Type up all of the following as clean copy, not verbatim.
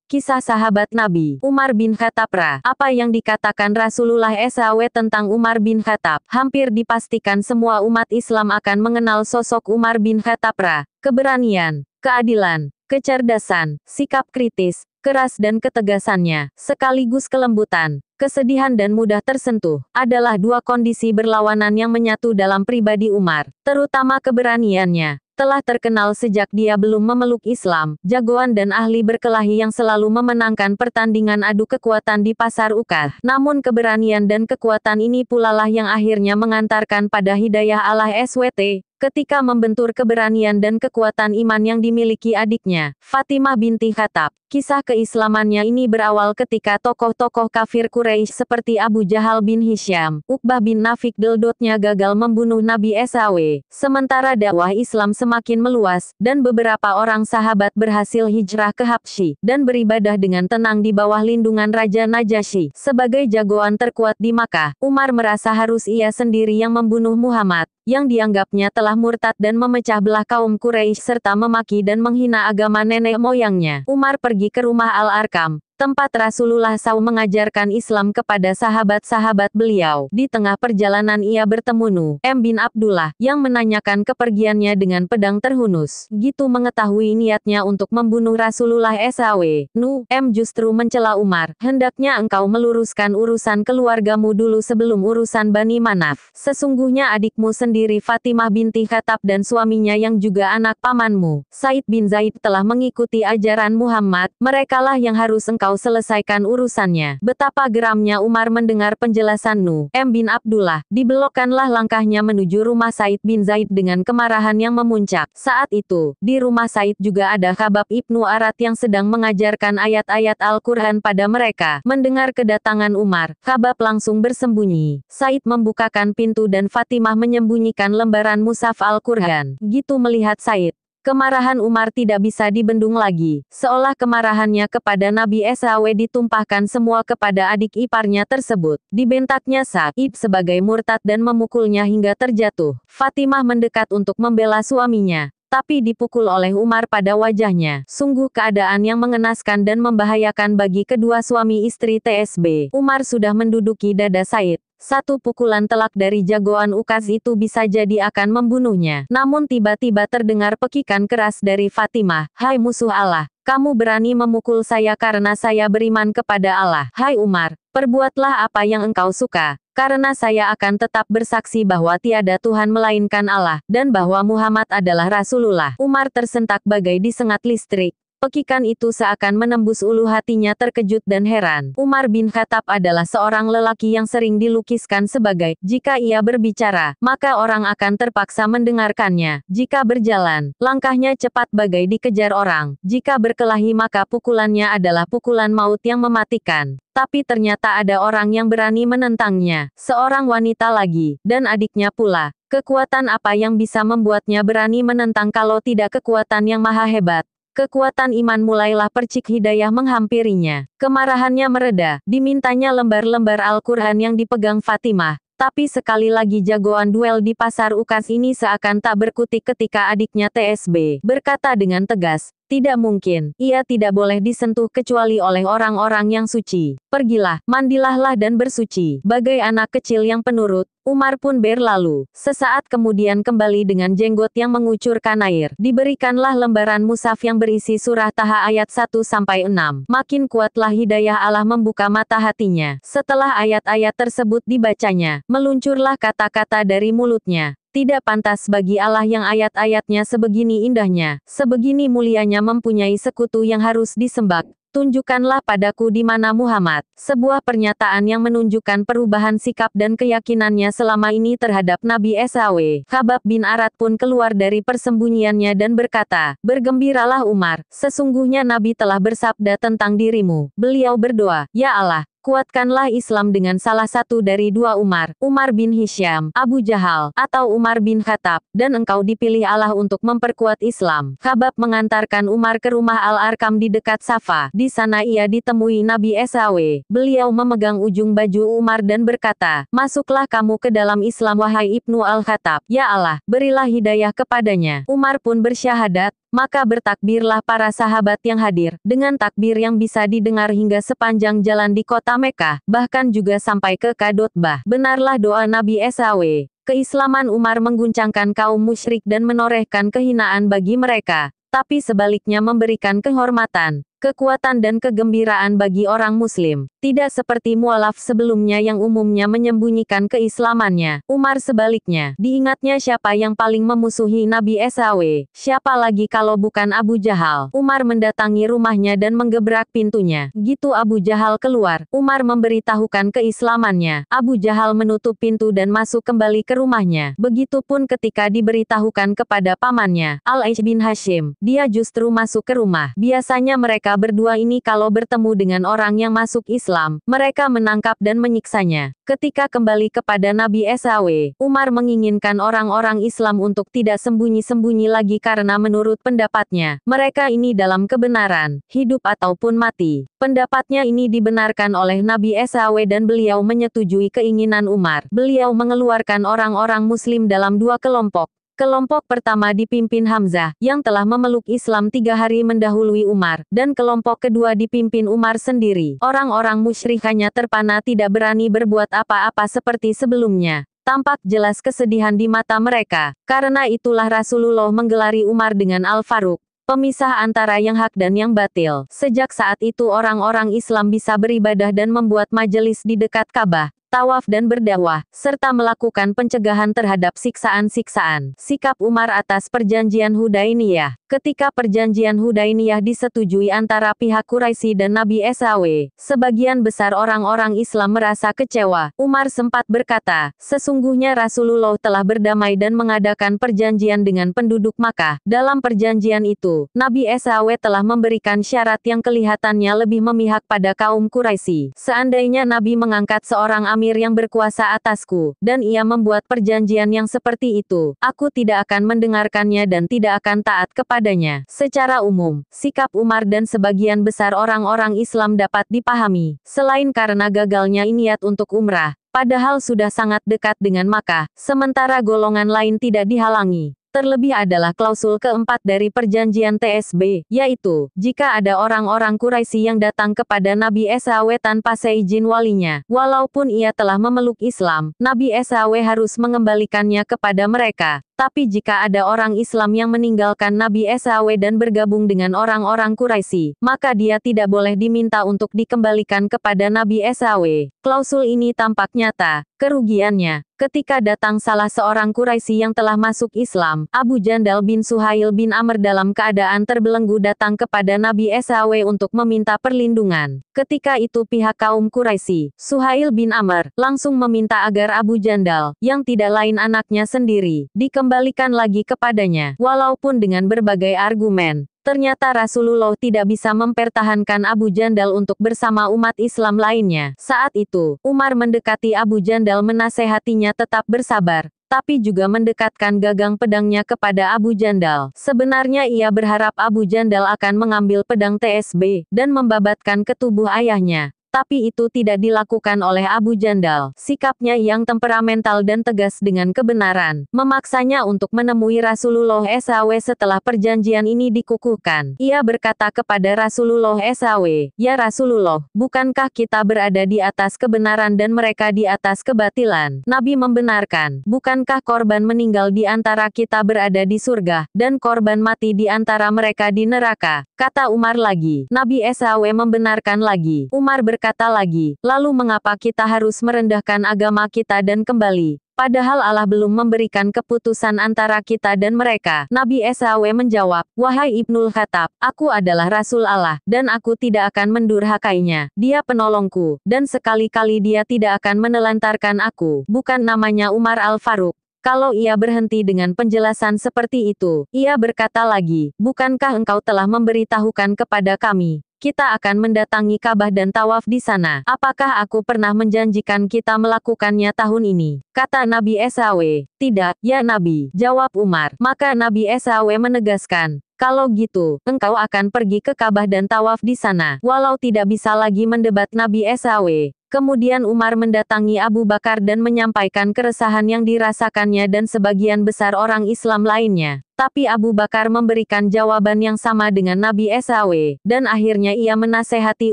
Kisah sahabat Nabi, Umar bin Khattab. Apa yang dikatakan Rasulullah SAW tentang Umar bin Khattab? Hampir dipastikan semua umat Islam akan mengenal sosok Umar bin Khattab. Keberanian, keadilan, kecerdasan, sikap kritis, keras dan ketegasannya, sekaligus kelembutan, kesedihan dan mudah tersentuh, adalah dua kondisi berlawanan yang menyatu dalam pribadi Umar. Terutama keberaniannya telah terkenal sejak dia belum memeluk Islam, jagoan dan ahli berkelahi yang selalu memenangkan pertandingan adu kekuatan di pasar Ukaz. Namun keberanian dan kekuatan ini pula lah yang akhirnya mengantarkan pada hidayah Allah SWT, ketika membentur keberanian dan kekuatan iman yang dimiliki adiknya, Fatimah binti Khattab. Kisah keislamannya ini berawal ketika tokoh-tokoh kafir Quraisy seperti Abu Jahal bin Hisham, Uqbah bin Nafik Deldotnya gagal membunuh Nabi SAW. Sementara dakwah Islam semakin meluas, dan beberapa orang sahabat berhasil hijrah ke Habsyi, dan beribadah dengan tenang di bawah lindungan Raja Najasyi. Sebagai jagoan terkuat di Makkah, Umar merasa harus ia sendiri yang membunuh Muhammad, yang dianggapnya telah murtad dan memecah belah kaum Quraisy serta memaki dan menghina agama nenek moyangnya. Umar pergi ke rumah Al-Arkam, tempat Rasulullah SAW mengajarkan Islam kepada sahabat-sahabat beliau. Di tengah perjalanan ia bertemu Nu'aim bin Abdullah, yang menanyakan kepergiannya dengan pedang terhunus. Gitu mengetahui niatnya untuk membunuh Rasulullah SAW, Nu'aim justru mencela Umar, hendaknya engkau meluruskan urusan keluargamu dulu sebelum urusan Bani Manaf. Sesungguhnya adikmu sendiri Fatimah binti Khattab dan suaminya yang juga anak pamanmu, Said bin Zaid telah mengikuti ajaran Muhammad, merekalah yang harus engkau selesaikan urusannya. Betapa geramnya Umar mendengar penjelasan Nu'aim bin Abdullah. Dibelokkanlah langkahnya menuju rumah Said bin Zaid dengan kemarahan yang memuncak. Saat itu, di rumah Said juga ada Khabab ibnu Arat yang sedang mengajarkan ayat-ayat Al-Quran pada mereka. Mendengar kedatangan Umar, Khabab langsung bersembunyi. Said membukakan pintu dan Fatimah menyembunyikan lembaran mushaf Al-Quran. Gitu melihat Said, kemarahan Umar tidak bisa dibendung lagi, seolah kemarahannya kepada Nabi SAW ditumpahkan semua kepada adik iparnya tersebut. Dibentaknya Said sebagai murtad dan memukulnya hingga terjatuh. Fatimah mendekat untuk membela suaminya, tapi dipukul oleh Umar pada wajahnya. Sungguh keadaan yang mengenaskan dan membahayakan bagi kedua suami istri TSB. Umar sudah menduduki dada Said. Satu pukulan telak dari jagoan Ukaz itu bisa jadi akan membunuhnya. Namun tiba-tiba terdengar pekikan keras dari Fatimah. Hai musuh Allah, kamu berani memukul saya karena saya beriman kepada Allah. Hai Umar, perbuatlah apa yang engkau suka, karena saya akan tetap bersaksi bahwa tiada Tuhan melainkan Allah, dan bahwa Muhammad adalah Rasulullah. Umar tersentak bagai disengat listrik. Pekikan itu seakan menembus ulu hatinya terkejut dan heran. Umar bin Khattab adalah seorang lelaki yang sering dilukiskan sebagai, jika ia berbicara, maka orang akan terpaksa mendengarkannya. Jika berjalan, langkahnya cepat bagai dikejar orang. Jika berkelahi maka pukulannya adalah pukulan maut yang mematikan. Tapi ternyata ada orang yang berani menentangnya. Seorang wanita lagi, dan adiknya pula. Kekuatan apa yang bisa membuatnya berani menentang kalau tidak kekuatan yang maha hebat? Kekuatan iman. Mulailah percik hidayah menghampirinya. Kemarahannya mereda, dimintanya lembar-lembar Al-Quran yang dipegang Fatimah. Tapi sekali lagi jagoan duel di pasar Ukaz ini seakan tak berkutik ketika adiknya TSB berkata dengan tegas, tidak mungkin, ia tidak boleh disentuh kecuali oleh orang-orang yang suci. Pergilah, mandilahlah dan bersuci. Bagai anak kecil yang penurut, Umar pun berlalu. Sesaat kemudian kembali dengan jenggot yang mengucurkan air. Diberikanlah lembaran mushaf yang berisi surah Taha ayat 1-6. Makin kuatlah hidayah Allah membuka mata hatinya. Setelah ayat-ayat tersebut dibacanya, meluncurlah kata-kata dari mulutnya. Tidak pantas bagi Allah yang ayat-ayatnya sebegini indahnya, sebegini mulianya mempunyai sekutu yang harus disembah. Tunjukkanlah padaku di mana Muhammad. Sebuah pernyataan yang menunjukkan perubahan sikap dan keyakinannya selama ini terhadap Nabi SAW. Khabab bin Arat pun keluar dari persembunyiannya dan berkata, bergembiralah Umar, sesungguhnya Nabi telah bersabda tentang dirimu. Beliau berdoa, ya Allah, kuatkanlah Islam dengan salah satu dari dua Umar, Umar bin Hisham, Abu Jahal, atau Umar bin Khattab, dan engkau dipilih Allah untuk memperkuat Islam. Khabab mengantarkan Umar ke rumah Al-Arkam di dekat Safa. Di sana ia ditemui Nabi SAW. Beliau memegang ujung baju Umar dan berkata, masuklah kamu ke dalam Islam wahai Ibnu Al-Khattab. Ya Allah, berilah hidayah kepadanya. Umar pun bersyahadat, Maka bertakbirlah para sahabat yang hadir, dengan takbir yang bisa didengar hingga sepanjang jalan di kota Mekah, bahkan juga sampai ke Qadotbah. Benarlah doa Nabi SAW. Keislaman Umar mengguncangkan kaum musyrik dan menorehkan kehinaan bagi mereka, tapi sebaliknya memberikan kehormatan, kekuatan dan kegembiraan bagi orang muslim. Tidak seperti mualaf sebelumnya yang umumnya menyembunyikan keislamannya. Umar sebaliknya, diingatnya siapa yang paling memusuhi Nabi SAW. Siapa lagi kalau bukan Abu Jahal. Umar mendatangi rumahnya dan menggebrak pintunya. Gitu Abu Jahal keluar, Umar memberitahukan keislamannya. Abu Jahal menutup pintu dan masuk kembali ke rumahnya. Begitupun ketika diberitahukan kepada pamannya, Al-Aish bin Hashim. Dia justru masuk ke rumah. Biasanya mereka berdua ini kalau bertemu dengan orang yang masuk Islam, mereka menangkap dan menyiksanya. Ketika kembali kepada Nabi SAW, Umar menginginkan orang-orang Islam untuk tidak sembunyi-sembunyi lagi karena menurut pendapatnya, mereka ini dalam kebenaran, hidup ataupun mati. Pendapatnya ini dibenarkan oleh Nabi SAW dan beliau menyetujui keinginan Umar. Beliau mengeluarkan orang-orang Muslim dalam dua kelompok. Kelompok pertama dipimpin Hamzah, yang telah memeluk Islam 3 hari mendahului Umar, dan kelompok kedua dipimpin Umar sendiri. Orang-orang musyrik hanya terpana tidak berani berbuat apa-apa seperti sebelumnya. Tampak jelas kesedihan di mata mereka. Karena itulah Rasulullah menggelari Umar dengan Al-Faruq, pemisah antara yang hak dan yang batil. Sejak saat itu orang-orang Islam bisa beribadah dan membuat majelis di dekat Ka'bah, tawaf dan berdakwah, serta melakukan pencegahan terhadap siksaan-siksaan. Sikap Umar atas perjanjian Hudainiyah. Ketika perjanjian Hudainiyah disetujui antara pihak Quraisy dan Nabi SAW, sebagian besar orang-orang Islam merasa kecewa. Umar sempat berkata, sesungguhnya Rasulullah telah berdamai dan mengadakan perjanjian dengan penduduk Makkah. Dalam perjanjian itu, Nabi SAW telah memberikan syarat yang kelihatannya lebih memihak pada kaum Quraisy. Seandainya Nabi mengangkat seorang amir yang berkuasa atasku, dan ia membuat perjanjian yang seperti itu, aku tidak akan mendengarkannya dan tidak akan taat kepadanya. Secara umum, sikap Umar dan sebagian besar orang-orang Islam dapat dipahami, selain karena gagalnya niat untuk umrah, padahal sudah sangat dekat dengan Makkah, sementara golongan lain tidak dihalangi. Terlebih adalah klausul keempat dari perjanjian TSB, yaitu, jika ada orang-orang Quraisy yang datang kepada Nabi SAW tanpa seizin walinya, walaupun ia telah memeluk Islam, Nabi SAW harus mengembalikannya kepada mereka. Tapi jika ada orang Islam yang meninggalkan Nabi SAW dan bergabung dengan orang-orang Quraisy, maka dia tidak boleh diminta untuk dikembalikan kepada Nabi SAW. Klausul ini tampak nyata. Kerugiannya, ketika datang salah seorang Quraisy yang telah masuk Islam, Abu Jandal bin Suhail bin Amr dalam keadaan terbelenggu datang kepada Nabi SAW untuk meminta perlindungan. Ketika itu pihak kaum Quraisy, Suhail bin Amr, langsung meminta agar Abu Jandal, yang tidak lain anaknya sendiri, dikembalikan lagi kepadanya. Walaupun dengan berbagai argumen, ternyata Rasulullah tidak bisa mempertahankan Abu Jandal untuk bersama umat Islam lainnya. Saat itu, Umar mendekati Abu Jandal menasehatinya tetap bersabar, tapi juga mendekatkan gagang pedangnya kepada Abu Jandal. Sebenarnya ia berharap Abu Jandal akan mengambil pedang TSB, dan membabatkan ke tubuh ayahnya. Tapi itu tidak dilakukan oleh Abu Jandal. Sikapnya yang temperamental dan tegas dengan kebenaran, memaksanya untuk menemui Rasulullah SAW setelah perjanjian ini dikukuhkan. Ia berkata kepada Rasulullah SAW, "Ya Rasulullah, bukankah kita berada di atas kebenaran dan mereka di atas kebatilan?" Nabi membenarkan, "Bukankah korban meninggal di antara kita berada di surga, dan korban mati di antara mereka di neraka?" Kata Umar lagi. Nabi SAW membenarkan lagi. Umar berkata lagi, "Lalu mengapa kita harus merendahkan agama kita dan kembali? Padahal Allah belum memberikan keputusan antara kita dan mereka." Nabi SAW menjawab, "Wahai Ibnul Khattab, aku adalah Rasul Allah, dan aku tidak akan mendurhakainya. Dia penolongku, dan sekali-kali dia tidak akan menelantarkan aku." Bukan namanya Umar Al-Faruq. Kalau ia berhenti dengan penjelasan seperti itu, ia berkata lagi, "Bukankah engkau telah memberitahukan kepada kami, kita akan mendatangi Ka'bah dan tawaf di sana? Apakah aku pernah menjanjikan kita melakukannya tahun ini?" Kata Nabi SAW, "Tidak, ya Nabi," jawab Umar. Maka Nabi SAW menegaskan, "Kalau gitu, engkau akan pergi ke Ka'bah dan tawaf di sana." Walau tidak bisa lagi mendebat Nabi SAW, Kemudian Umar mendatangi Abu Bakar dan menyampaikan keresahan yang dirasakannya dan sebagian besar orang Islam lainnya. Tapi Abu Bakar memberikan jawaban yang sama dengan Nabi SAW, dan akhirnya ia menasehati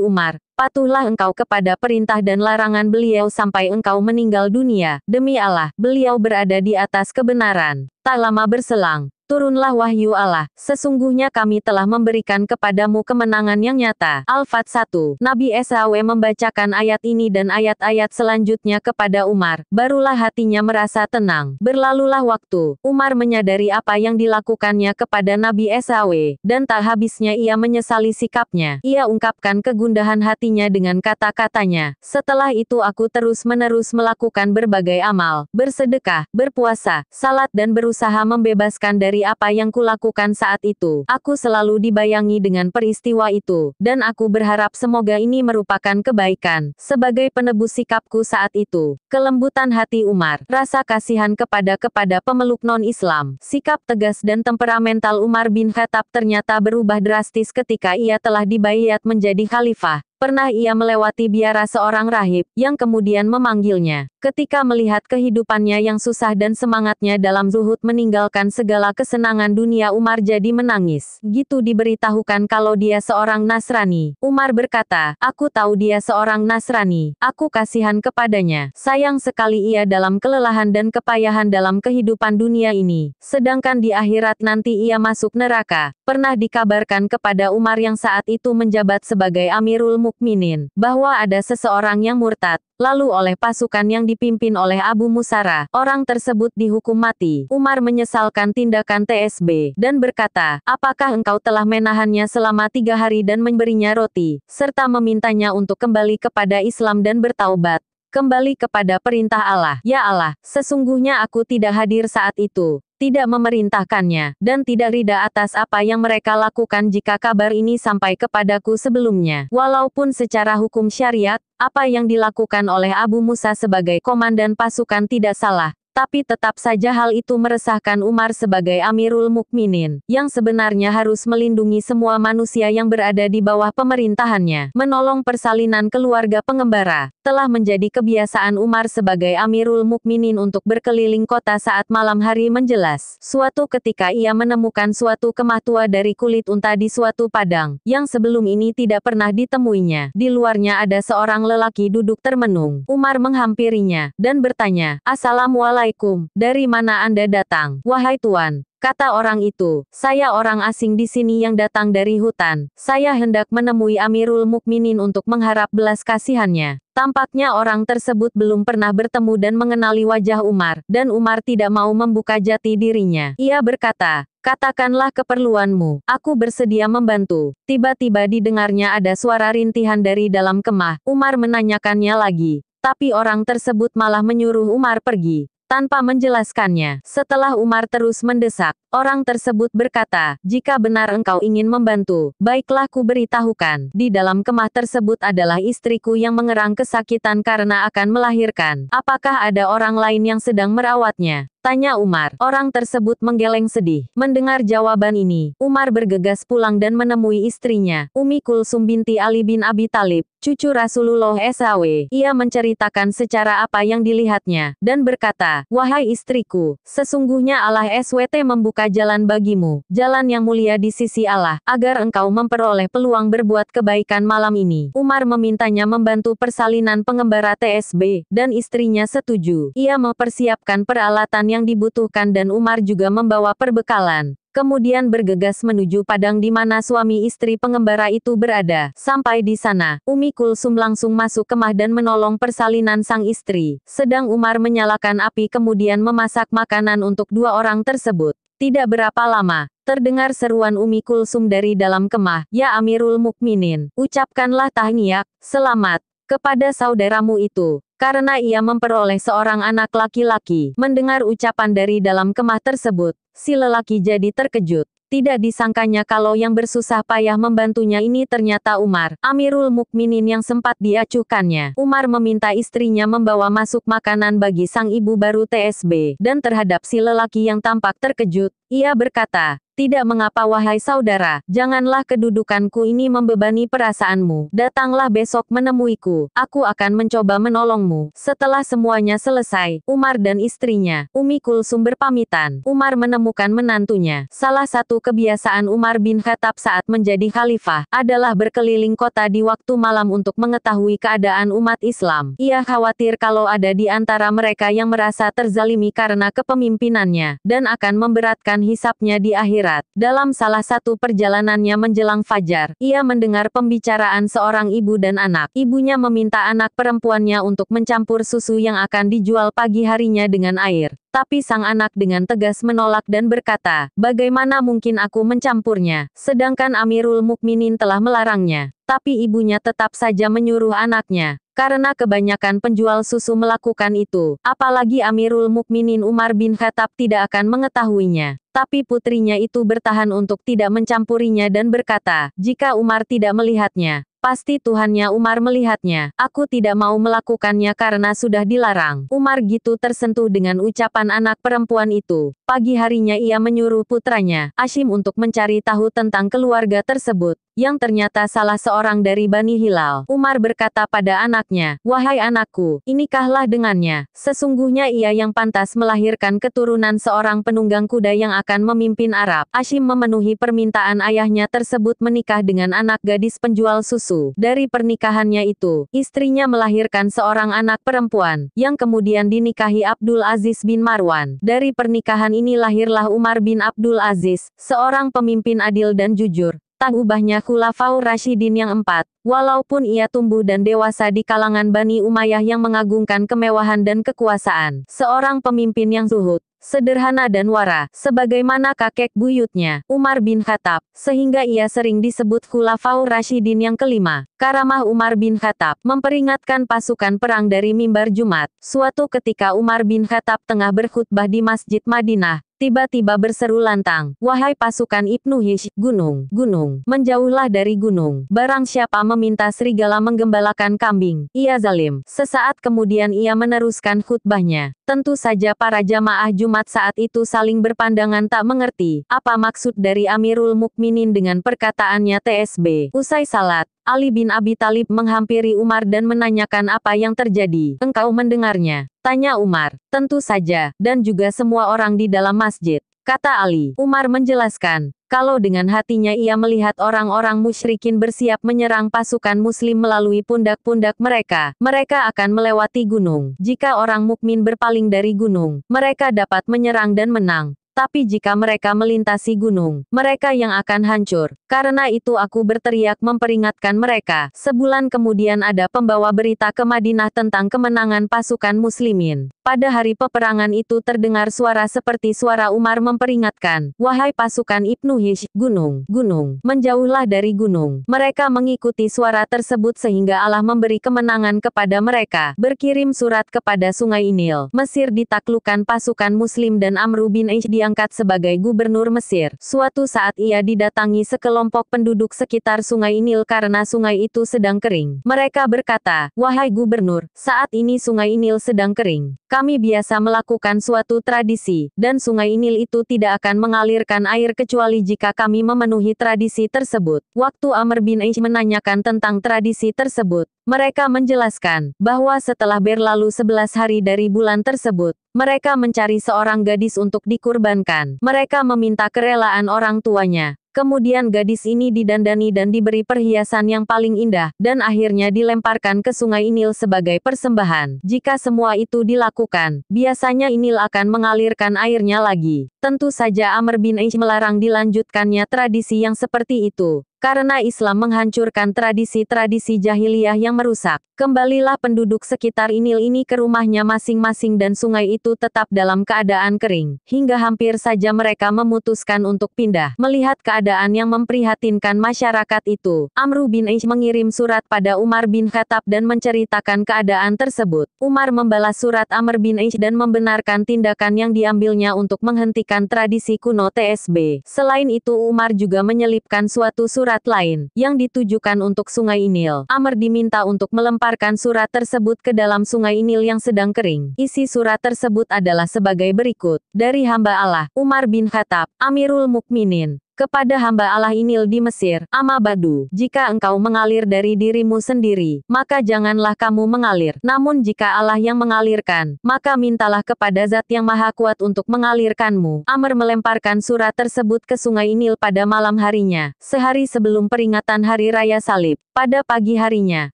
Umar, "Patuhlah engkau kepada perintah dan larangan beliau sampai engkau meninggal dunia. Demi Allah, beliau berada di atas kebenaran." Tak lama berselang, turunlah wahyu Allah, "Sesungguhnya kami telah memberikan kepadamu kemenangan yang nyata." Al-Fat 1. Nabi SAW membacakan ayat ini dan ayat-ayat selanjutnya kepada Umar. Barulah hatinya merasa tenang. Berlalulah waktu. Umar menyadari apa yang dilakukannya kepada Nabi SAW, dan tak habisnya ia menyesali sikapnya. Ia ungkapkan kegundahan hatinya dengan kata-katanya, "Setelah itu aku terus-menerus melakukan berbagai amal, bersedekah, berpuasa, salat dan berusaha membebaskan dari apa yang kulakukan saat itu. Aku selalu dibayangi dengan peristiwa itu, dan aku berharap semoga ini merupakan kebaikan, sebagai penebus sikapku saat itu." Kelembutan hati Umar, rasa kasihan kepada pemeluk non-Islam, sikap tegas dan temperamental Umar bin Khattab ternyata berubah drastis ketika ia telah dibaiat menjadi khalifah. Pernah ia melewati biara seorang rahib, yang kemudian memanggilnya. Ketika melihat kehidupannya yang susah dan semangatnya dalam zuhud meninggalkan segala kesenangan dunia, Umar jadi menangis. Gitu diberitahukan kalau dia seorang Nasrani. Umar berkata, "Aku tahu dia seorang Nasrani. Aku kasihan kepadanya. Sayang sekali ia dalam kelelahan dan kepayahan dalam kehidupan dunia ini. Sedangkan di akhirat nanti ia masuk neraka." Pernah dikabarkan kepada Umar yang saat itu menjabat sebagai Amirul Mukminin, bahwa ada seseorang yang murtad, lalu oleh pasukan yang dipimpin oleh Abu Musara, orang tersebut dihukum mati. Umar menyesalkan tindakan TSB, dan berkata, "Apakah engkau telah menahannya selama 3 hari dan memberinya roti, serta memintanya untuk kembali kepada Islam dan bertaubat, kembali kepada perintah Allah?" "Ya Allah, sesungguhnya aku tidak hadir saat itu, tidak memerintahkannya, dan tidak ridha atas apa yang mereka lakukan jika kabar ini sampai kepadaku sebelumnya." Walaupun secara hukum syariat, apa yang dilakukan oleh Abu Musa sebagai komandan pasukan tidak salah, tapi tetap saja hal itu meresahkan Umar sebagai Amirul Mukminin, yang sebenarnya harus melindungi semua manusia yang berada di bawah pemerintahannya. Menolong persalinan keluarga pengembara telah menjadi kebiasaan Umar sebagai Amirul Mukminin untuk berkeliling kota saat malam hari menjelas. Suatu ketika ia menemukan suatu kemah tua dari kulit unta di suatu padang, yang sebelum ini tidak pernah ditemuinya. Di luarnya ada seorang lelaki duduk termenung. Umar menghampirinya, dan bertanya, "Assalamualaikum, dari mana Anda datang?" "Wahai Tuan," kata orang itu, "saya orang asing di sini yang datang dari hutan. Saya hendak menemui Amirul Mukminin untuk mengharap belas kasihannya." Tampaknya orang tersebut belum pernah bertemu dan mengenali wajah Umar, dan Umar tidak mau membuka jati dirinya. Ia berkata, "Katakanlah keperluanmu, aku bersedia membantu." Tiba-tiba didengarnya ada suara rintihan dari dalam kemah. Umar menanyakannya lagi, tapi orang tersebut malah menyuruh Umar pergi, tanpa menjelaskannya. Setelah Umar terus mendesak, orang tersebut berkata, "Jika benar engkau ingin membantu, baiklah ku beritahukan. Di dalam kemah tersebut adalah istriku yang mengerang kesakitan karena akan melahirkan. Apakah ada orang lain yang sedang merawatnya?" tanya Umar. Orang tersebut menggeleng sedih. Mendengar jawaban ini, Umar bergegas pulang dan menemui istrinya, Ummi Kulsum binti Ali bin Abi Thalib, cucu Rasulullah SAW. Ia menceritakan secara apa yang dilihatnya, dan berkata, "Wahai istriku, sesungguhnya Allah SWT membuka jalan bagimu, jalan yang mulia di sisi Allah, agar engkau memperoleh peluang berbuat kebaikan malam ini." Umar memintanya membantu persalinan pengembara TSB, dan istrinya setuju. Ia mempersiapkan peralatan yang dibutuhkan dan Umar juga membawa perbekalan. Kemudian bergegas menuju padang di mana suami istri pengembara itu berada. Sampai di sana, Ummi Kulsum langsung masuk kemah dan menolong persalinan sang istri. Sedang Umar menyalakan api kemudian memasak makanan untuk 2 orang tersebut. Tidak berapa lama, terdengar seruan Ummi Kulsum dari dalam kemah, "Ya Amirul Mukminin, ucapkanlah tahniah, selamat, kepada saudaramu itu, karena ia memperoleh seorang anak laki-laki." Mendengar ucapan dari dalam kemah tersebut, si lelaki jadi terkejut. Tidak disangkanya kalau yang bersusah payah membantunya ini ternyata Umar, Amirul Mukminin yang sempat diacuhkannya. Umar meminta istrinya membawa masuk makanan bagi sang ibu baru TSB, dan terhadap si lelaki yang tampak terkejut, ia berkata, Tidak mengapa wahai saudara, janganlah kedudukanku ini membebani perasaanmu. Datanglah besok menemuiku, aku akan mencoba menolongmu. Setelah semuanya selesai, Umar dan istrinya, Ummi Kulsum berpamitan. Umar menemukan menantunya. Salah satu kebiasaan Umar bin Khattab saat menjadi khalifah, adalah berkeliling kota di waktu malam untuk mengetahui keadaan umat Islam. Ia khawatir kalau ada di antara mereka yang merasa terzalimi karena kepemimpinannya, dan akan memberatkan hisapnya di akhirat. Dalam salah satu perjalanannya menjelang fajar, ia mendengar pembicaraan seorang ibu dan anak. Ibunya meminta anak perempuannya untuk mencampur susu yang akan dijual pagi harinya dengan air. Tapi sang anak dengan tegas menolak dan berkata, "Bagaimana mungkin aku mencampurnya, sedangkan Amirul Mukminin telah melarangnya." Tapi ibunya tetap saja menyuruh anaknya, karena kebanyakan penjual susu melakukan itu, apalagi Amirul Mukminin Umar bin Khattab tidak akan mengetahuinya. Tapi putrinya itu bertahan untuk tidak mencampurinya dan berkata, "Jika Umar tidak melihatnya, pasti Tuhannya Umar melihatnya. Aku tidak mau melakukannya karena sudah dilarang." Umar gitu tersentuh dengan ucapan anak perempuan itu. Pagi harinya ia menyuruh putranya, Hashim, untuk mencari tahu tentang keluarga tersebut, yang ternyata salah seorang dari Bani Hilal. Umar berkata pada anaknya, "Wahai anakku, inikahlah dengannya. Sesungguhnya ia yang pantas melahirkan keturunan seorang penunggang kuda yang akan memimpin Arab." Hashim memenuhi permintaan ayahnya tersebut menikah dengan anak gadis penjual susu. Dari pernikahannya itu, istrinya melahirkan seorang anak perempuan, yang kemudian dinikahi Abdul Aziz bin Marwan. Dari pernikahan ini lahirlah Umar bin Abdul Aziz, seorang pemimpin adil dan jujur. Tak ubahnya Khulafaur Rasyidin yang 4, walaupun ia tumbuh dan dewasa di kalangan Bani Umayyah yang mengagungkan kemewahan dan kekuasaan. Seorang pemimpin yang zuhud, sederhana dan wara, sebagaimana kakek buyutnya, Umar bin Khattab, sehingga ia sering disebut Khulafaur Rasyidin yang kelima. Karamah Umar bin Khattab, memperingatkan pasukan perang dari mimbar Jumat. Suatu ketika Umar bin Khattab tengah berkhutbah di Masjid Madinah, tiba-tiba berseru lantang, "Wahai pasukan Ibnu Hish, gunung, gunung, menjauhlah dari gunung. Barang siapa meminta serigala menggembalakan kambing, ia zalim." Sesaat kemudian ia meneruskan khutbahnya. Tentu saja para jamaah Jumat saat itu saling berpandangan tak mengerti, apa maksud dari Amirul Mukminin dengan perkataannya TSB. Usai salat, Ali bin Abi Thalib menghampiri Umar dan menanyakan apa yang terjadi. "Engkau mendengarnya?" tanya Umar. "Tentu saja, dan juga semua orang di dalam masjid," kata Ali. Umar menjelaskan, kalau dengan hatinya ia melihat orang-orang musyrikin bersiap menyerang pasukan muslim melalui pundak-pundak mereka, mereka akan melewati gunung. Jika orang mukmin berpaling dari gunung, mereka dapat menyerang dan menang. Tapi jika mereka melintasi gunung, mereka yang akan hancur. Karena itu aku berteriak memperingatkan mereka. Sebulan kemudian ada pembawa berita ke Madinah tentang kemenangan pasukan muslimin. Pada hari peperangan itu terdengar suara seperti suara Umar memperingatkan, "Wahai pasukan Ibnu Hish, gunung, gunung, menjauhlah dari gunung." Mereka mengikuti suara tersebut sehingga Allah memberi kemenangan kepada mereka. Berkirim surat kepada Sungai Nil. Mesir ditaklukkan pasukan muslim dan Amru bin Aish diangkat sebagai gubernur Mesir. Suatu saat ia didatangi sekelompok penduduk sekitar Sungai Nil karena sungai itu sedang kering. Mereka berkata, "Wahai gubernur, saat ini Sungai Nil sedang kering. Kami biasa melakukan suatu tradisi, dan Sungai Nil itu tidak akan mengalirkan air kecuali jika kami memenuhi tradisi tersebut." Waktu Amr bin Aish menanyakan tentang tradisi tersebut, mereka menjelaskan bahwa setelah berlalu 11 hari dari bulan tersebut, mereka mencari seorang gadis untuk dikurbankan. Mereka meminta kerelaan orang tuanya. Kemudian gadis ini didandani dan diberi perhiasan yang paling indah, dan akhirnya dilemparkan ke Sungai Nil sebagai persembahan. Jika semua itu dilakukan, biasanya Nil akan mengalirkan airnya lagi. Tentu saja Amr bin Aish melarang dilanjutkannya tradisi yang seperti itu, karena Islam menghancurkan tradisi-tradisi jahiliyah yang merusak. Kembalilah penduduk sekitar Nil ini ke rumahnya masing-masing dan sungai itu tetap dalam keadaan kering, hingga hampir saja mereka memutuskan untuk pindah. Melihat keadaan yang memprihatinkan masyarakat itu, Amr bin Aish mengirim surat pada Umar bin Khattab dan menceritakan keadaan tersebut. Umar membalas surat Amr bin Aish dan membenarkan tindakan yang diambilnya untuk menghentikan tradisi kuno TSB. Selain itu Umar juga menyelipkan suatu surat surat lain, yang ditujukan untuk Sungai Nil. Amr diminta untuk melemparkan surat tersebut ke dalam Sungai Nil yang sedang kering. Isi surat tersebut adalah sebagai berikut. Dari hamba Allah, Umar bin Khattab, Amirul Mukminin. Kepada hamba Allah Inil di Mesir, Amma Ba'du, jika engkau mengalir dari dirimu sendiri, maka janganlah kamu mengalir. Namun jika Allah yang mengalirkan, maka mintalah kepada Zat yang Maha Kuat untuk mengalirkanmu. Amr melemparkan surat tersebut ke Sungai Nil pada malam harinya, sehari sebelum peringatan Hari Raya Salib. Pada pagi harinya,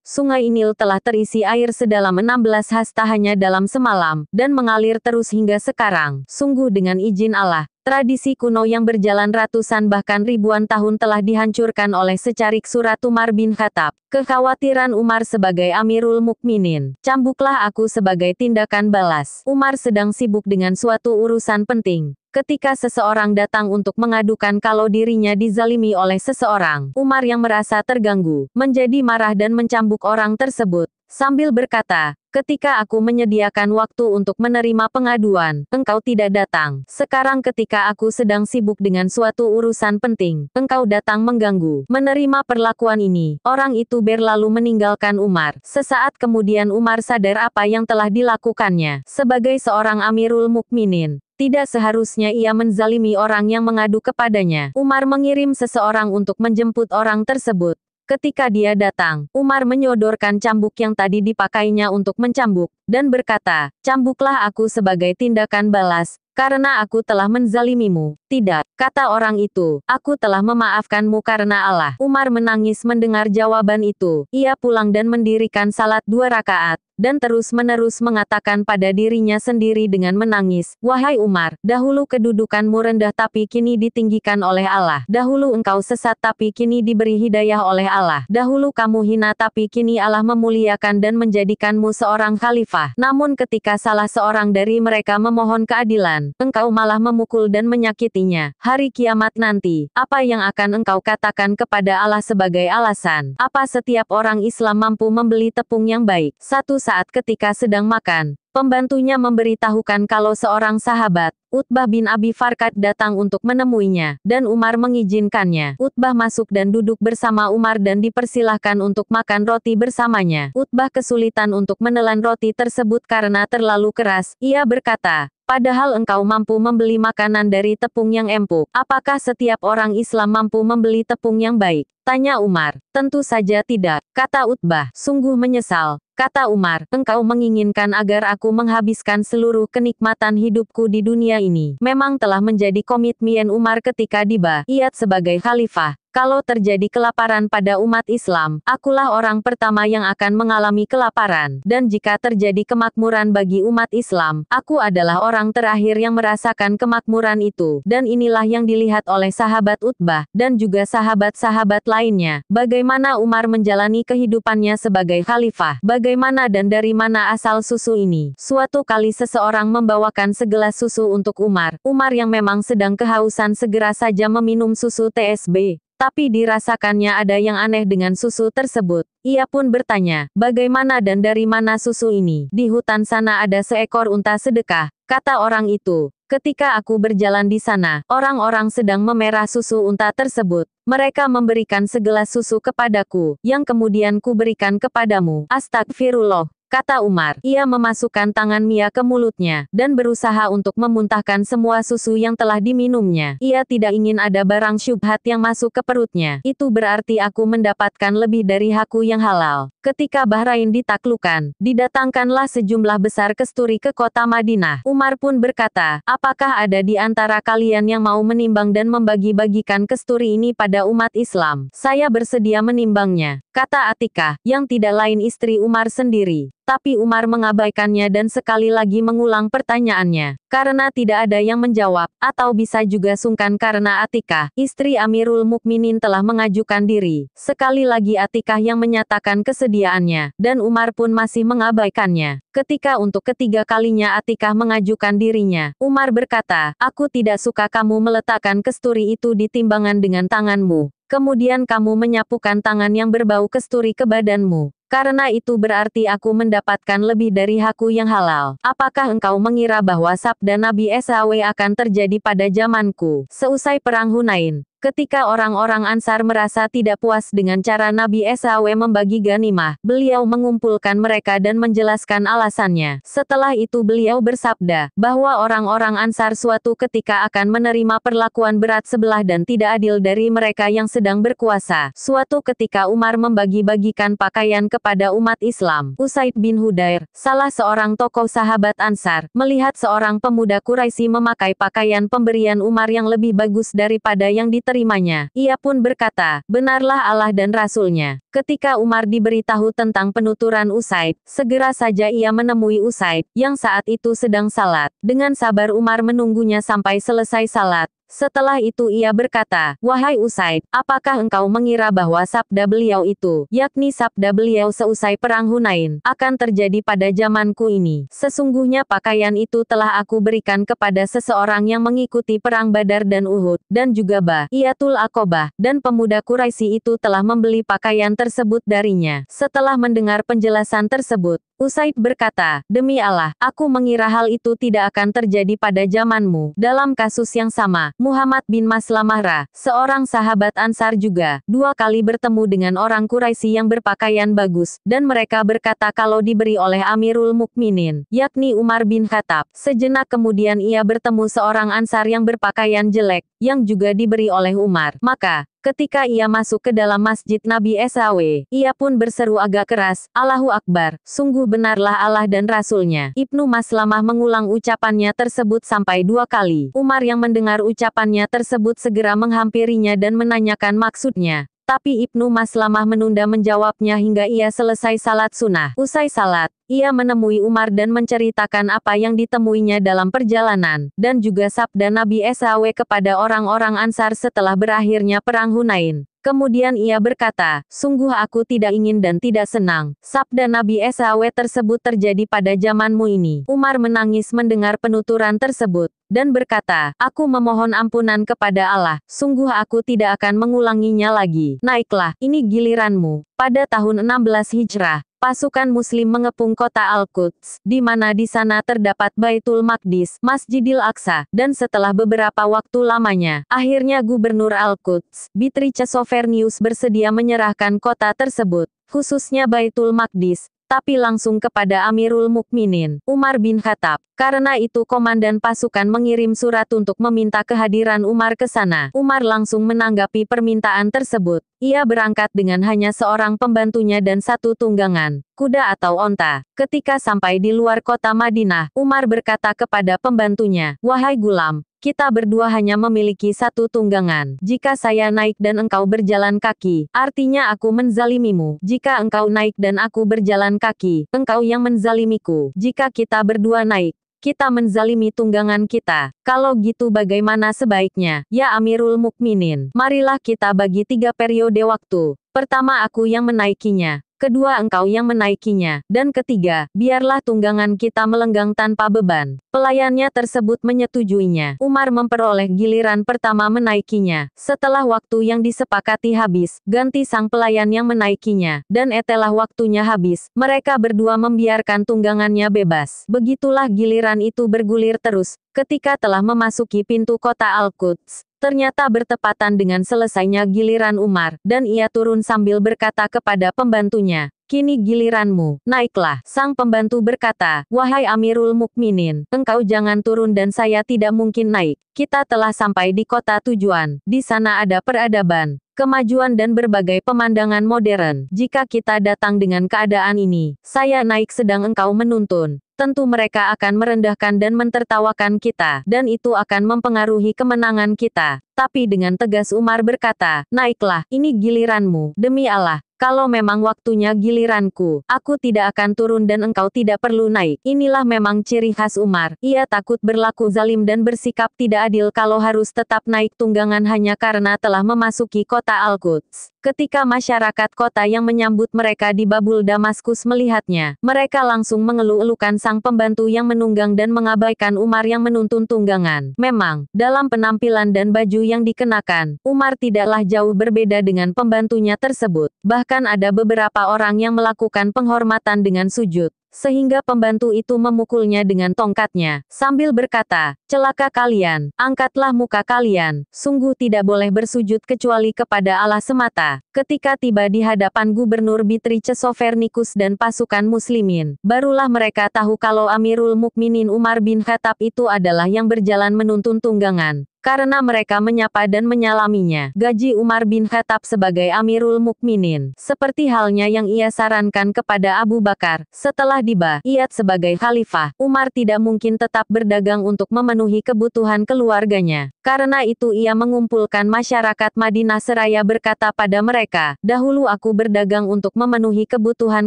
Sungai Nil telah terisi air sedalam 16 hasta hanya dalam semalam, dan mengalir terus hingga sekarang. Sungguh dengan izin Allah, tradisi kuno yang berjalan ratusan bahkan ribuan tahun telah dihancurkan oleh secarik surat Umar bin Khattab. Kekhawatiran Umar sebagai Amirul Mukminin. Cambuklah aku sebagai tindakan balas. Umar sedang sibuk dengan suatu urusan penting. Ketika seseorang datang untuk mengadukan kalau dirinya dizalimi oleh seseorang, Umar yang merasa terganggu, menjadi marah dan mencambuk orang tersebut, sambil berkata, ketika aku menyediakan waktu untuk menerima pengaduan, engkau tidak datang. Sekarang ketika aku sedang sibuk dengan suatu urusan penting, engkau datang mengganggu. Menerima perlakuan ini, orang itu berlalu meninggalkan Umar. Sesaat kemudian Umar sadar apa yang telah dilakukannya. Sebagai seorang Amirul Mukminin, tidak seharusnya ia menzalimi orang yang mengadu kepadanya. Umar mengirim seseorang untuk menjemput orang tersebut. Ketika dia datang, Umar menyodorkan cambuk yang tadi dipakainya untuk mencambuk, dan berkata, cambuklah aku sebagai tindakan balas, karena aku telah menzalimimu. Tidak, kata orang itu, aku telah memaafkanmu karena Allah. Umar menangis mendengar jawaban itu. Ia pulang dan mendirikan salat 2 rakaat, dan terus-menerus mengatakan pada dirinya sendiri dengan menangis, wahai Umar, dahulu kedudukanmu rendah tapi kini ditinggikan oleh Allah. Dahulu engkau sesat tapi kini diberi hidayah oleh Allah. Dahulu kamu hina tapi kini Allah memuliakan dan menjadikanmu seorang khalifah. Namun ketika salah seorang dari mereka memohon keadilan, engkau malah memukul dan menyakitinya. Hari kiamat nanti, apa yang akan engkau katakan kepada Allah sebagai alasan? Apa setiap orang Islam mampu membeli tepung yang baik? Satu saat ketika sedang makan, pembantunya memberitahukan kalau seorang sahabat, Utbah bin Abi Farkad datang untuk menemuinya, dan Umar mengizinkannya. Utbah masuk dan duduk bersama Umar dan dipersilahkan untuk makan roti bersamanya. Utbah kesulitan untuk menelan roti tersebut karena terlalu keras. Ia berkata, padahal engkau mampu membeli makanan dari tepung yang empuk. Apakah setiap orang Islam mampu membeli tepung yang baik? Tanya Umar. Tentu saja tidak, kata Utbah. Sungguh menyesal, kata Umar, engkau menginginkan agar aku menghabiskan seluruh kenikmatan hidupku di dunia ini. Memang telah menjadi komitmen Umar ketika dibayat sebagai khalifah. Kalau terjadi kelaparan pada umat Islam, akulah orang pertama yang akan mengalami kelaparan. Dan jika terjadi kemakmuran bagi umat Islam, aku adalah orang terakhir yang merasakan kemakmuran itu. Dan inilah yang dilihat oleh sahabat Utbah, dan juga sahabat-sahabat lainnya. Bagaimana Umar menjalani kehidupannya sebagai khalifah? Bagaimana dan dari mana asal susu ini? Suatu kali seseorang membawakan segelas susu untuk Umar. Umar yang memang sedang kehausan segera saja meminum susu TSB. Tapi dirasakannya ada yang aneh dengan susu tersebut. Ia pun bertanya, bagaimana dan dari mana susu ini? Di hutan sana ada seekor unta sedekah, kata orang itu. Ketika aku berjalan di sana, orang-orang sedang memerah susu unta tersebut. Mereka memberikan segelas susu kepadaku, yang kemudian kuberikan kepadamu. Astagfirullah, kata Umar. Ia memasukkan tangan Mia ke mulutnya, dan berusaha untuk memuntahkan semua susu yang telah diminumnya. Ia tidak ingin ada barang syubhat yang masuk ke perutnya. Itu berarti aku mendapatkan lebih dari hakku yang halal. Ketika Bahrain ditaklukkan, didatangkanlah sejumlah besar kesturi ke kota Madinah. Umar pun berkata, apakah ada di antara kalian yang mau menimbang dan membagi-bagikan kesturi ini pada umat Islam? Saya bersedia menimbangnya, kata Atikah, yang tidak lain istri Umar sendiri. Tapi Umar mengabaikannya dan sekali lagi mengulang pertanyaannya. Karena tidak ada yang menjawab, atau bisa juga sungkan karena Atikah, istri Amirul Mukminin telah mengajukan diri. Sekali lagi Atikah yang menyatakan kesediaannya, dan Umar pun masih mengabaikannya. Ketika untuk ketiga kalinya Atikah mengajukan dirinya, Umar berkata, aku tidak suka kamu meletakkan kesturi itu di timbangan dengan tanganmu. Kemudian kamu menyapukan tangan yang berbau kesturi ke badanmu. Karena itu berarti aku mendapatkan lebih dari hakku yang halal. Apakah engkau mengira bahwa sabda Nabi SAW akan terjadi pada zamanku? Seusai Perang Hunain, ketika orang-orang Ansar merasa tidak puas dengan cara Nabi SAW membagi ghanimah, beliau mengumpulkan mereka dan menjelaskan alasannya. Setelah itu beliau bersabda, bahwa orang-orang Ansar suatu ketika akan menerima perlakuan berat sebelah dan tidak adil dari mereka yang sedang berkuasa. Suatu ketika Umar membagi-bagikan pakaian kepada umat Islam. Usaid bin Hudair, salah seorang tokoh sahabat Ansar, melihat seorang pemuda Quraisy memakai pakaian pemberian Umar yang lebih bagus daripada yang diterimanya. Ia pun berkata, benarlah Allah dan Rasulnya. Ketika Umar diberitahu tentang penuturan Usaid, segera saja ia menemui Usaid, yang saat itu sedang salat. Dengan sabar Umar menunggunya sampai selesai salat. Setelah itu ia berkata, wahai Usaid, apakah engkau mengira bahwa sabda beliau itu, yakni sabda beliau seusai Perang Hunain, akan terjadi pada zamanku ini? Sesungguhnya pakaian itu telah aku berikan kepada seseorang yang mengikuti Perang Badar dan Uhud, dan juga Bai'atul Aqobah, dan pemuda Quraisy itu telah membeli pakaian tersebut darinya. Setelah mendengar penjelasan tersebut, Usaid berkata, demi Allah, aku mengira hal itu tidak akan terjadi pada zamanmu. Dalam kasus yang sama, Muhammad bin Maslamah, seorang sahabat Ansar juga, 2 kali bertemu dengan orang Quraisy yang berpakaian bagus, dan mereka berkata kalau diberi oleh Amirul Mukminin, yakni Umar bin Khattab. Sejenak kemudian ia bertemu seorang Ansar yang berpakaian jelek, yang juga diberi oleh Umar. Maka, ketika ia masuk ke dalam masjid Nabi SAW, ia pun berseru agak keras, Allahu Akbar, sungguh benarlah Allah dan Rasulnya. Ibnu Maslamah mengulang ucapannya tersebut sampai 2 kali. Umar yang mendengar ucapannya tersebut segera menghampirinya dan menanyakan maksudnya. Tapi Ibnu Maslamah menunda menjawabnya hingga ia selesai salat sunnah. Usai salat, ia menemui Umar dan menceritakan apa yang ditemuinya dalam perjalanan, dan juga sabda Nabi SAW kepada orang-orang Ansar setelah berakhirnya Perang Hunain. Kemudian ia berkata, sungguh aku tidak ingin dan tidak senang. Sabda Nabi SAW tersebut terjadi pada zamanmu ini. Umar menangis mendengar penuturan tersebut, dan berkata, aku memohon ampunan kepada Allah, sungguh aku tidak akan mengulanginya lagi. Naiklah, ini giliranmu. Pada tahun 16 Hijrah, pasukan Muslim mengepung kota Al-Quds, di mana di sana terdapat Baitul Maqdis, Masjidil Aqsa, dan setelah beberapa waktu lamanya, akhirnya Gubernur Al-Quds, Bitrice Sovernius bersedia menyerahkan kota tersebut, khususnya Baitul Maqdis, tapi langsung kepada Amirul Mukminin, Umar bin Khattab. Karena itu komandan pasukan mengirim surat untuk meminta kehadiran Umar ke sana. Umar langsung menanggapi permintaan tersebut. Ia berangkat dengan hanya seorang pembantunya dan 1 tunggangan, kuda atau onta. Ketika sampai di luar kota Madinah, Umar berkata kepada pembantunya, wahai gulam, kita berdua hanya memiliki 1 tunggangan. Jika saya naik dan engkau berjalan kaki, artinya aku menzalimimu. Jika engkau naik dan aku berjalan kaki, engkau yang menzalimiku. Jika kita berdua naik, kita menzalimi tunggangan kita. Kalau gitu bagaimana sebaiknya, ya Amirul Mukminin? Marilah kita bagi 3 periode waktu. Pertama aku yang menaikinya, kedua engkau yang menaikinya, dan ketiga, biarlah tunggangan kita melenggang tanpa beban. Pelayannya tersebut menyetujuinya. Umar memperoleh giliran pertama menaikinya. Setelah waktu yang disepakati habis, ganti sang pelayan yang menaikinya, dan etelah waktunya habis, mereka berdua membiarkan tunggangannya bebas. Begitulah giliran itu bergulir terus. Ketika telah memasuki pintu kota Al-Quds, ternyata bertepatan dengan selesainya giliran Umar, dan ia turun sambil berkata kepada pembantunya, kini giliranmu, naiklah. Sang pembantu berkata, wahai Amirul Mukminin, engkau jangan turun dan saya tidak mungkin naik. Kita telah sampai di kota tujuan, di sana ada peradaban, kemajuan dan berbagai pemandangan modern. Jika kita datang dengan keadaan ini, saya naik sedang engkau menuntun. Tentu mereka akan merendahkan dan mentertawakan kita, dan itu akan mempengaruhi kemenangan kita. Tapi dengan tegas Umar berkata, naiklah, ini giliranmu. Demi Allah, kalau memang waktunya giliranku, aku tidak akan turun dan engkau tidak perlu naik. Inilah memang ciri khas Umar. Ia takut berlaku zalim dan bersikap tidak adil kalau harus tetap naik tunggangan hanya karena telah memasuki kota Al-Quds. Ketika masyarakat kota yang menyambut mereka di Babul Damaskus melihatnya, mereka langsung mengeluh-elukan sang pembantu yang menunggang dan mengabaikan Umar yang menuntun tunggangan. Memang, dalam penampilan dan baju yang dikenakan, Umar tidaklah jauh berbeda dengan pembantunya tersebut. Bahkan Bahkan ada beberapa orang yang melakukan penghormatan dengan sujud, sehingga pembantu itu memukulnya dengan tongkatnya, sambil berkata, "Celaka kalian, angkatlah muka kalian, sungguh tidak boleh bersujud kecuali kepada Allah semata." Ketika tiba di hadapan Gubernur Bitrice Sofernikus dan pasukan muslimin, barulah mereka tahu kalau Amirul Mukminin Umar bin Khattab itu adalah yang berjalan menuntun tunggangan. Karena mereka menyapa dan menyalaminya, gaji Umar bin Khattab sebagai Amirul Mukminin, seperti halnya yang ia sarankan kepada Abu Bakar, setelah dibayat sebagai khalifah, Umar tidak mungkin tetap berdagang untuk memenuhi kebutuhan keluarganya. Karena itu ia mengumpulkan masyarakat Madinah seraya berkata pada mereka, "Dahulu aku berdagang untuk memenuhi kebutuhan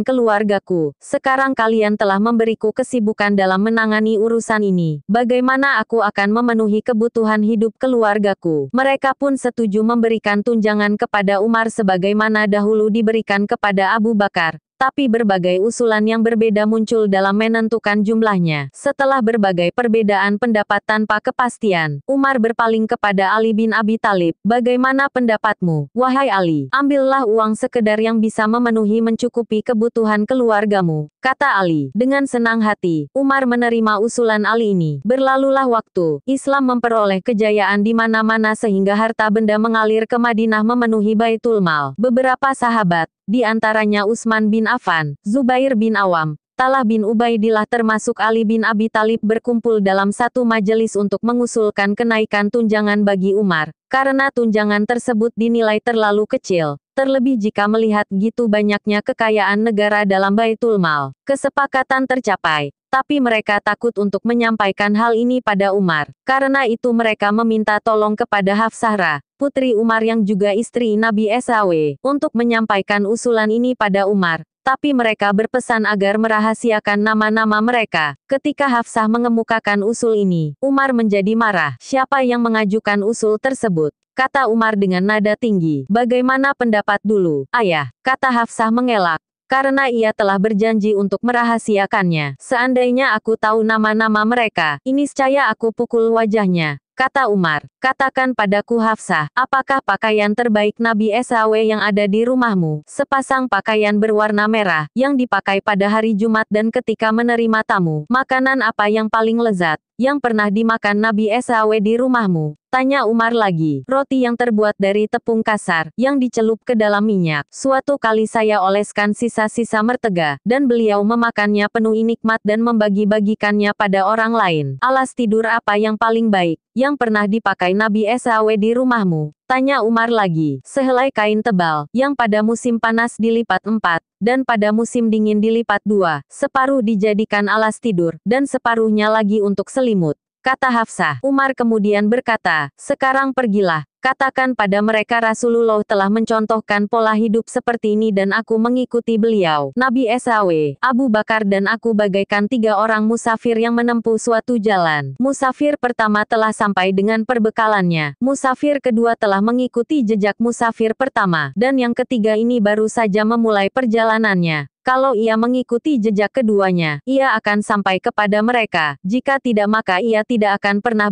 keluargaku, sekarang kalian telah memberiku kesibukan dalam menangani urusan ini, bagaimana aku akan memenuhi kebutuhan hidup keluargaku?" Mereka pun setuju memberikan tunjangan kepada Umar sebagaimana dahulu diberikan kepada Abu Bakar. Tapi berbagai usulan yang berbeda muncul dalam menentukan jumlahnya. Setelah berbagai perbedaan pendapat tanpa kepastian, Umar berpaling kepada Ali bin Abi Thalib. "Bagaimana pendapatmu, wahai Ali? Ambillah uang sekedar yang bisa memenuhi mencukupi kebutuhan keluargamu," kata Ali. Dengan senang hati, Umar menerima usulan Ali ini. Berlalulah waktu, Islam memperoleh kejayaan di mana-mana sehingga harta benda mengalir ke Madinah memenuhi Baitul Mal. Beberapa sahabat, di antaranya Utsman bin Affan, Zubair bin Awam, Talha bin Ubaidillah termasuk Ali bin Abi Thalib berkumpul dalam satu majelis untuk mengusulkan kenaikan tunjangan bagi Umar, karena tunjangan tersebut dinilai terlalu kecil, terlebih jika melihat gitu banyaknya kekayaan negara dalam Baitul Mal. Kesepakatan tercapai, tapi mereka takut untuk menyampaikan hal ini pada Umar. Karena itu mereka meminta tolong kepada Hafsah, putri Umar yang juga istri Nabi SAW, untuk menyampaikan usulan ini pada Umar. Tapi mereka berpesan agar merahasiakan nama-nama mereka. Ketika Hafsah mengemukakan usul ini, Umar menjadi marah. "Siapa yang mengajukan usul tersebut?" kata Umar dengan nada tinggi. "Bagaimana pendapat dulu, ayah?" kata Hafsah mengelak. Karena ia telah berjanji untuk merahasiakannya. "Seandainya aku tahu nama-nama mereka, niscaya aku pukul wajahnya," kata Umar. "Katakan padaku Hafsah, apakah pakaian terbaik Nabi SAW yang ada di rumahmu?" "Sepasang pakaian berwarna merah, yang dipakai pada hari Jumat dan ketika menerima tamu." "Makanan apa yang paling lezat, yang pernah dimakan Nabi SAW di rumahmu?" tanya Umar lagi. "Roti yang terbuat dari tepung kasar, yang dicelup ke dalam minyak. Suatu kali saya oleskan sisa-sisa mertega, dan beliau memakannya penuh nikmat dan membagi-bagikannya pada orang lain." "Alas tidur apa yang paling baik, yang pernah dipakai Nabi SAW di rumahmu?" tanya Umar lagi. "Sehelai kain tebal, yang pada musim panas dilipat 4, dan pada musim dingin dilipat 2, separuh dijadikan alas tidur, dan separuhnya lagi untuk selimut," kata Hafsah. Umar kemudian berkata, "Sekarang pergilah, katakan pada mereka Rasulullah telah mencontohkan pola hidup seperti ini dan aku mengikuti beliau. Nabi SAW, Abu Bakar dan aku bagaikan 3 orang musafir yang menempuh suatu jalan. Musafir pertama telah sampai dengan perbekalannya. Musafir kedua telah mengikuti jejak musafir pertama. Dan yang ketiga ini baru saja memulai perjalanannya. Kalau ia mengikuti jejak keduanya, ia akan sampai kepada mereka. Jika tidak maka ia tidak akan pernah